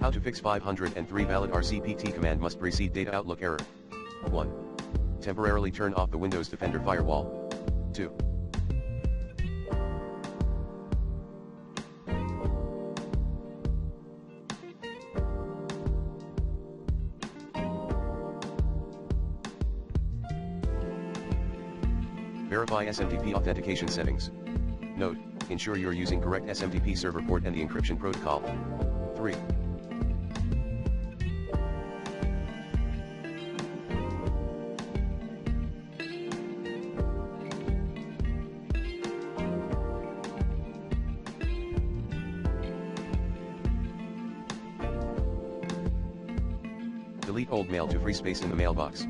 How to fix 503 valid RCPT command must precede data Outlook error. 1. Temporarily turn off the Windows Defender firewall. 2. Verify SMTP authentication settings. Note, ensure you're using correct SMTP server port and the encryption protocol. 3. Delete old mail to free space in the mailbox.